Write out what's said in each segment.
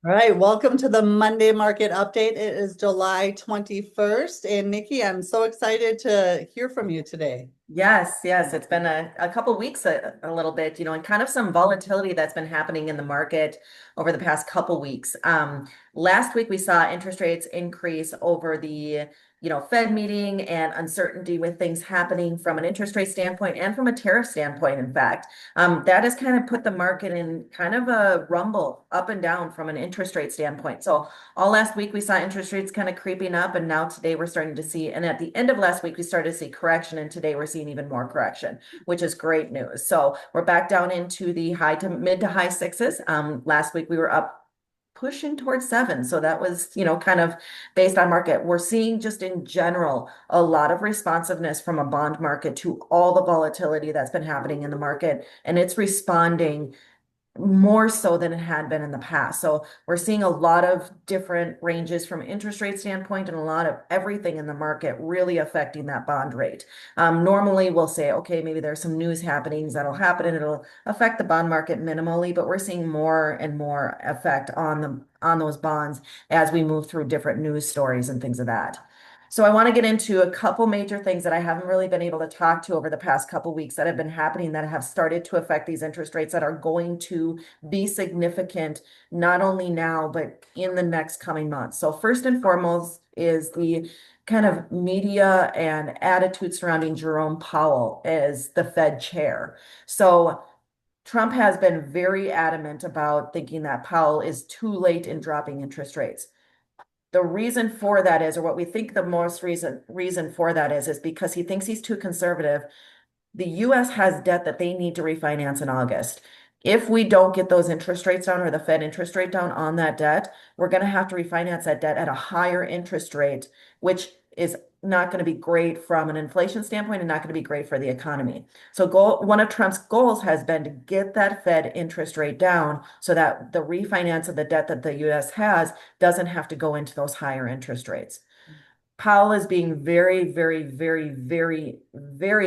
All right, welcome to the Monday market update. It is July 21st. And Nikki, I'm so excited to hear from you today. Yes. It's been a couple weeks, a little bit, and kind of some volatility that's been happening in the market over the past couple weeks. Last week we saw interest rates increase over the Fed meeting and uncertainty with things happening from an interest rate standpoint and from a tariff standpoint, in fact. That has kind of put the market in kind of a rumble up and down from an interest rate standpoint. So all last week we saw interest rates kind of creeping up, and now today we're starting to see, and at the end of last week we started to see correction, and today we're seeing even more correction, which is great news. So we're back down into the high to mid to high sixes. Last week we were up pushing towards seven. So that was, kind of based on market. We're seeing just in general a lot of responsiveness from a bond market to all the volatility that's been happening in the market, and it's responding more so than it had been in the past. So we're seeing a lot of different ranges from an interest rate standpoint and a lot of everything in the market really affecting that bond rate. Normally we'll say, okay, maybe there's some news happenings that'll happen and it'll affect the bond market minimally, but we're seeing more and more effect on those bonds as we move through different news stories and things of that. So I want to get into a couple major things that I haven't really been able to talk to over the past couple weeks that have been happening that have started to affect these interest rates that are going to be significant, not only now, but in the next coming months. So first and foremost is the kind of media and attitude surrounding Jerome Powell as the Fed chair. So Trump has been very adamant about thinking that Powell is too late in dropping interest rates. The reason for that is, or what we think the most reason for that is because he thinks he's too conservative. The US has debt that they need to refinance in August. If we don't get those interest rates down or the Fed interest rate down on that debt, we're going to have to refinance that debt at a higher interest rate, which is not going to be great from an inflation standpoint and not going to be great for the economy. So one of Trump's goals has been to get that Fed interest rate down so that the refinance of the debt that the US has doesn't have to go into those higher interest rates. Powell is being very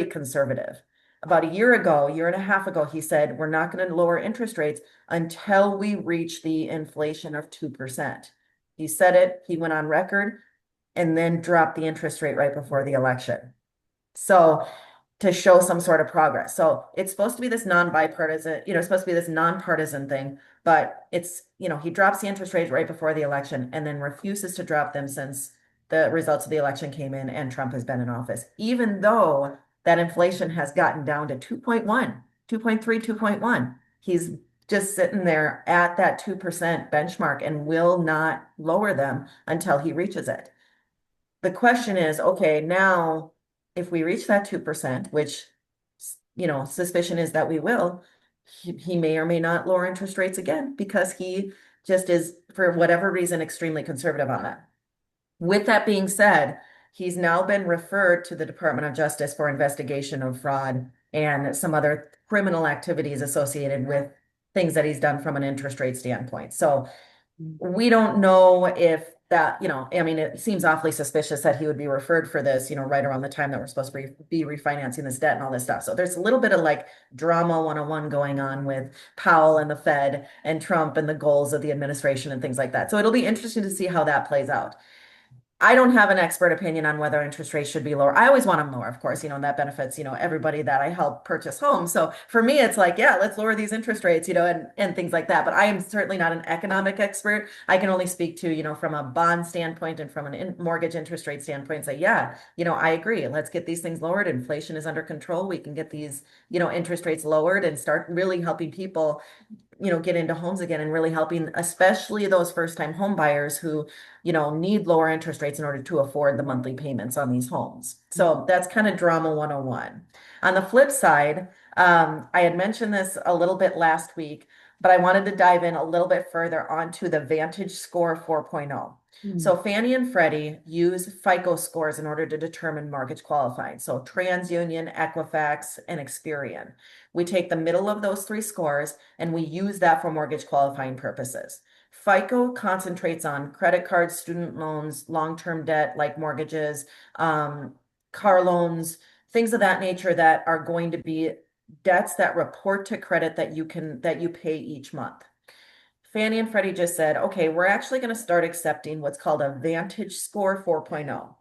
conservative. About a year ago, year and a half ago, he said, we're not going to lower interest rates until we reach the inflation of 2%. He said it, he went on record, and then dropped the interest rate right before the election. So to show some sort of progress. So it's supposed to be this non-bipartisan, it's supposed to be this nonpartisan thing, but he drops the interest rate right before the election and then refuses to drop them since the results of the election came in and Trump has been in office, even though that inflation has gotten down to 2.1, 2.3, 2.1. He's just sitting there at that 2% benchmark and will not lower them until he reaches it. The question is, okay, now if we reach that 2%, which, suspicion is that we will, he may or may not lower interest rates again because he just is, for whatever reason, extremely conservative on that. With that being said, he's now been referred to the Department of Justice for investigation of fraud and some other criminal activities associated with things that he's done from an interest rate standpoint. So we don't know if that, I mean, it seems awfully suspicious that he would be referred for this, right around the time that we're supposed to be refinancing this debt and all this stuff. So there's a little bit of like drama 101 going on with Powell and the Fed and Trump and the goals of the administration and things like that. So it'll be interesting to see how that plays out. I don't have an expert opinion on whether interest rates should be lower. I always want them lower, of course, and that benefits, everybody that I help purchase homes. So for me, it's like, yeah, let's lower these interest rates, and things like that. But I am certainly not an economic expert. I can only speak to, from a bond standpoint and from an mortgage interest rate standpoint, say, yeah, I agree. Let's get these things lowered. Inflation is under control. We can get these, interest rates lowered and start really helping people get into homes again and really helping, especially those first-time home buyers who, need lower interest rates in order to afford the monthly payments on these homes. So that's kind of drama 101. On the flip side, I had mentioned this a little bit last week, but I wanted to dive in a little bit further onto the Vantage Score 4.0. So Fannie and Freddie use FICO scores in order to determine mortgage qualifying. So TransUnion, Equifax, and Experian. We take the middle of those three scores and we use that for mortgage qualifying purposes. FICO concentrates on credit cards, student loans, long-term debt like mortgages, car loans, things of that nature that are going to be debts that report to credit that you pay each month. Fannie and Freddie just said, okay, we're actually going to start accepting what's called a Vantage Score 4.0.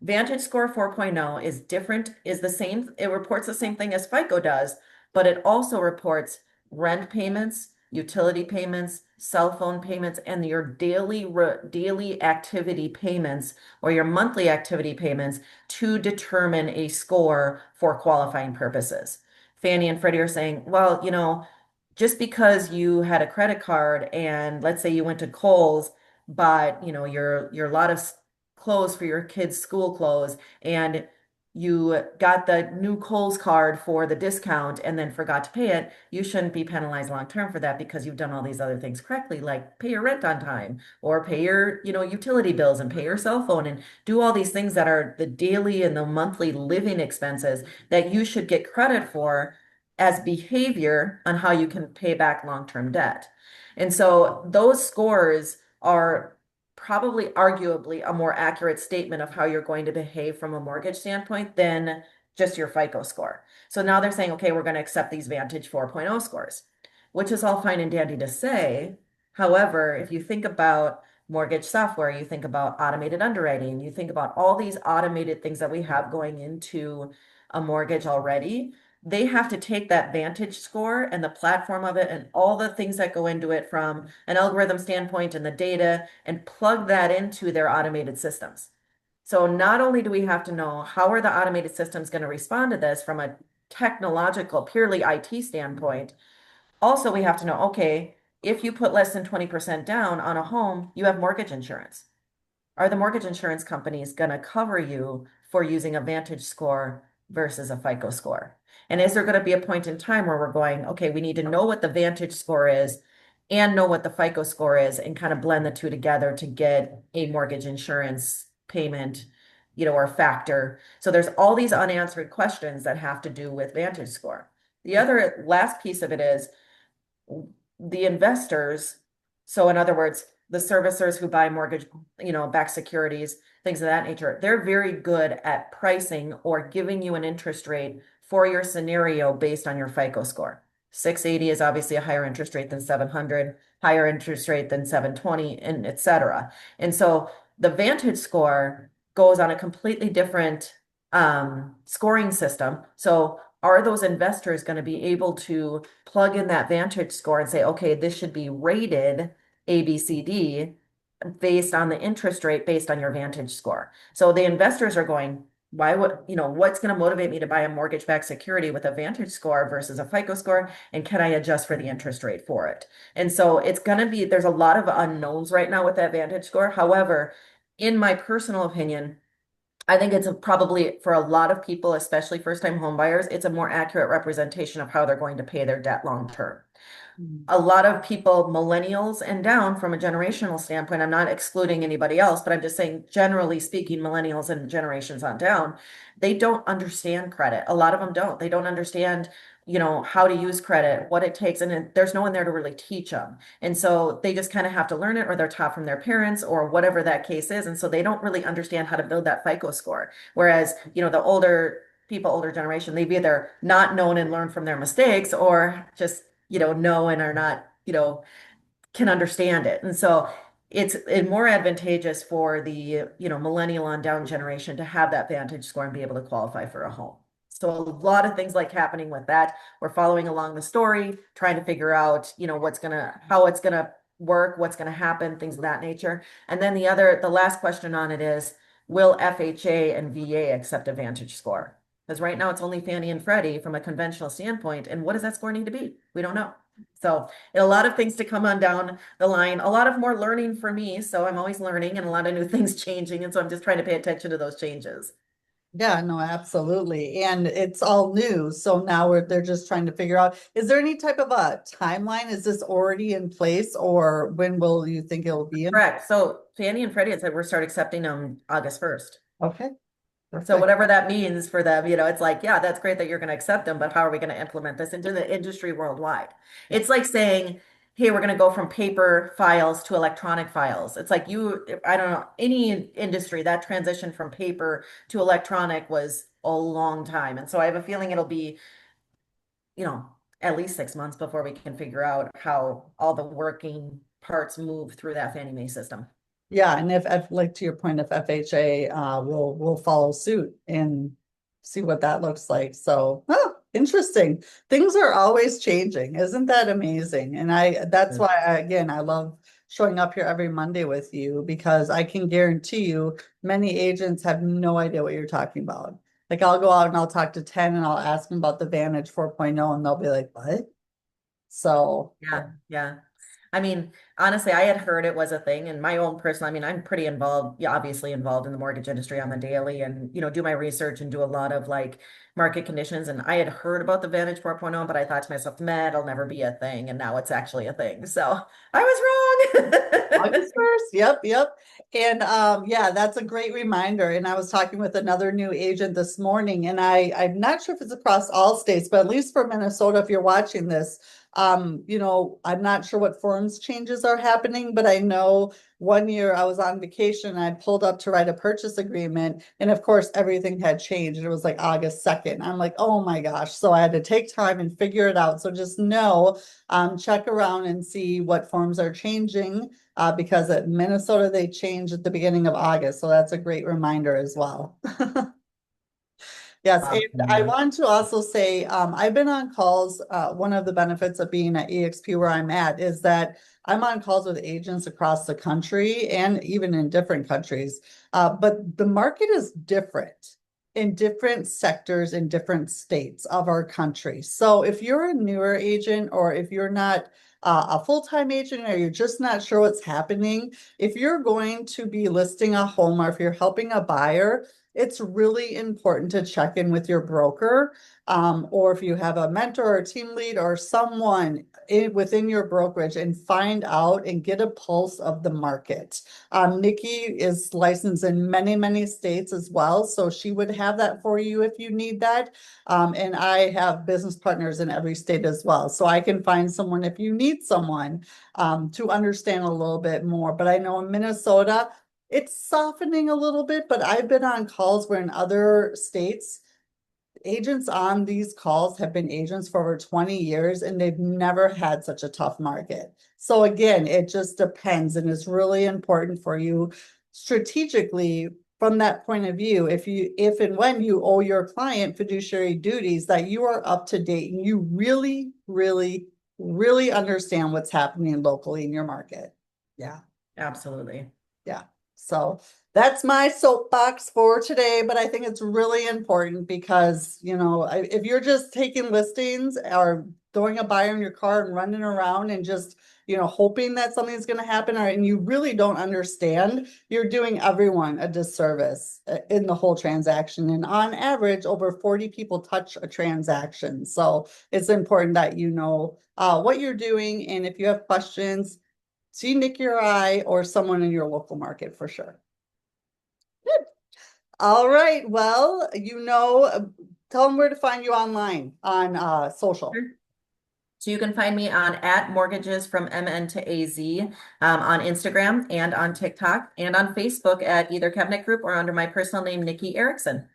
Vantage Score 4.0 is different, is the same, it reports the same thing as FICO does, but it also reports rent payments, utility payments, cell phone payments, and your daily activity payments or your monthly activity payments to determine a score for qualifying purposes. Fannie and Freddie are saying, well, just because you had a credit card and let's say you went to Kohl's, but your lot of clothes for your kids' school clothes, and you got the new Kohl's card for the discount and then forgot to pay it, you shouldn't be penalized long term for that because you've done all these other things correctly, like pay your rent on time or pay your, utility bills and pay your cell phone and do all these things that are the daily and the monthly living expenses that you should get credit for as behavior on how you can pay back long-term debt. And so those scores are probably arguably a more accurate statement of how you're going to behave from a mortgage standpoint than just your FICO score. So now they're saying, okay, we're going to accept these Vantage 4.0 scores, which is all fine and dandy to say. However, if you think about mortgage software, you think about automated underwriting, you think about all these automated things that we have going into a mortgage already, they have to take that Vantage score and the platform of it and all the things that go into it from an algorithm standpoint and the data and plug that into their automated systems. So not only do we have to know how are the automated systems going to respond to this from a technological, purely IT standpoint, also we have to know, okay, if you put less than 20% down on a home, you have mortgage insurance. Are the mortgage insurance companies going to cover you for using a Vantage score versus a FICO score? And is there going to be a point in time where we're going, okay, we need to know what the Vantage score is and know what the FICO score is and kind of blend the two together to get a mortgage insurance payment, or factor. So there's all these unanswered questions that have to do with Vantage score. The other last piece of it is the investors. So in other words, the servicers who buy mortgage, backed securities, things of that nature, they're very good at pricing or giving you an interest rate for your scenario based on your FICO score. 680 is obviously a higher interest rate than 700, higher interest rate than 720, and et cetera. And so the Vantage score goes on a completely different scoring system. So are those investors going to be able to plug in that Vantage score and say, okay, this should be rated ABCD based on the interest rate based on your Vantage score? So the investors are going, why would, what's going to motivate me to buy a mortgage-backed security with a Vantage score versus a FICO score? And can I adjust for the interest rate for it? And so it's going to be, there's a lot of unknowns right now with that Vantage score. However, in my personal opinion, I think it's probably for a lot of people, especially first-time home buyers, it's a more accurate representation of how they're going to pay their debt long term. A lot of people, millennials and down from a generational standpoint, I'm not excluding anybody else, but I'm just saying, generally speaking, millennials and generations on down, they don't understand credit. A lot of them don't. They don't understand, how to use credit, what it takes, and there's no one there to really teach them. And so they just kind of have to learn it, or they're taught from their parents or whatever that case is. And so they don't really understand how to build that FICO score. Whereas, the older people, older generation, they've either not known and learned from their mistakes or just know and are not, can understand it. And so it's more advantageous for the, millennial on down generation to have that Vantage score and be able to qualify for a home. So a lot of things like happening with that. We're following along the story, trying to figure out, how it's gonna work, what's gonna happen, things of that nature. And then the last question on it is, will FHA and VA accept a Vantage score? Because right now it's only Fannie and Freddie from a conventional standpoint. And what does that score need to be? We don't know. So a lot of things to come on down the line, a lot of more learning for me. So I'm always learning and a lot of new things changing. And so I'm just trying to pay attention to those changes. Yeah, no, absolutely. And it's all new. So now they're just trying to figure out, is there any type of a timeline? Is this already in place or when will you think it'll be in? Correct. So Fannie and Freddie had said we're start accepting them August 1st. Okay. So Perfect. whatever that means for them, it's like, yeah, that's great that you're going to accept them, but how are we going to implement this into the industry worldwide? Yeah. It's like saying, hey, we're going to go from paper files to electronic files. It's like I don't know, any industry, that transition from paper to electronic was a long time. And so I have a feeling it'll be, at least 6 months before we can figure out how all the working parts move through that Fannie Mae system. Yeah, and if like to your point, if FHA will follow suit and see what that looks like. So, oh, interesting. Things are always changing. Isn't that amazing? And that's why again, I love showing up here every Monday with you because I can guarantee you many agents have no idea what you're talking about. Like I'll go out and I'll talk to 10 and I'll ask them about the Vantage 4.0 and they'll be like, "What?" So, Yeah, yeah. I mean, honestly, I had heard it was a thing and my own personal, I mean, I'm pretty involved, yeah, obviously involved in the mortgage industry on the daily and, do my research and do a lot of like market conditions. And I had heard about the Vantage 4.0, but I thought to myself, man, it'll never be a thing. And now it's actually a thing. So I was wrong. August 1st. Yep, yep. And yeah, that's a great reminder. And I was talking with another new agent this morning, and I'm not sure if it's across all states, but at least for Minnesota, if you're watching this, I'm not sure what forms changes are happening, but I know one year I was on vacation and I pulled up to write a purchase agreement, and of course everything had changed. It was like August 2nd. I'm like, oh my gosh. So I had to take time and figure it out. So just know, check around and see what forms are changing because at Minnesota, they changed at the beginning of August. So that's a great reminder as well. Yes, and I Awesome. want to also say I've been on calls. One of the benefits of being at EXP where I'm at is that I'm on calls with agents across the country and even in different countries. But the market is different in different sectors in different states of our country. So if you're a newer agent or if you're not a full-time agent or you're just not sure what's happening, if you're going to be listing a home or if you're helping a buyer, it's really important to check in with your broker, or if you have a mentor or team lead or someone within your brokerage and find out and get a pulse of the market. Nikki is licensed in many, many states as well, so she would have that for you if you need that. And I have business partners in every state as well, so I can find someone if you need someone to understand a little bit more. But I know in Minnesota, it's softening a little bit, but I've been on calls where in other states, agents on these calls have been agents for over 20 years and they've never had such a tough market. So again, it just depends and it's really important for you strategically from that point of view. If and when you owe your client fiduciary duties, that you are up to date and you really, really, really understand what's happening locally in your market. Yeah. Absolutely. Yeah. So that's my soapbox for today, but I think it's really important because, if you're just taking listings or throwing a buyer in your car and running around and just, hoping that something's going to happen and you really don't understand, you're doing everyone a disservice in the whole transaction. And on average, over 40 people touch a transaction. So it's important that you know what you're doing. And if you have questions, see Nikki or I or someone in your local market for sure. Good. All right. Well, tell them where to find you online on social. Sure. So you can find me on at mortgages from MN to AZ on Instagram and on TikTok and on Facebook at either Cabinet Group or under my personal name, Nikki Erickson.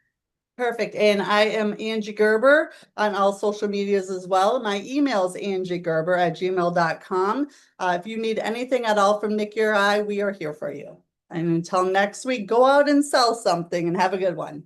Perfect. And I am Angie Gerber on all social medias as well. My email is angiegerber@gmail.com. If you need anything at all from Nikki or I, we are here for you. And until next week, go out and sell something and have a good one.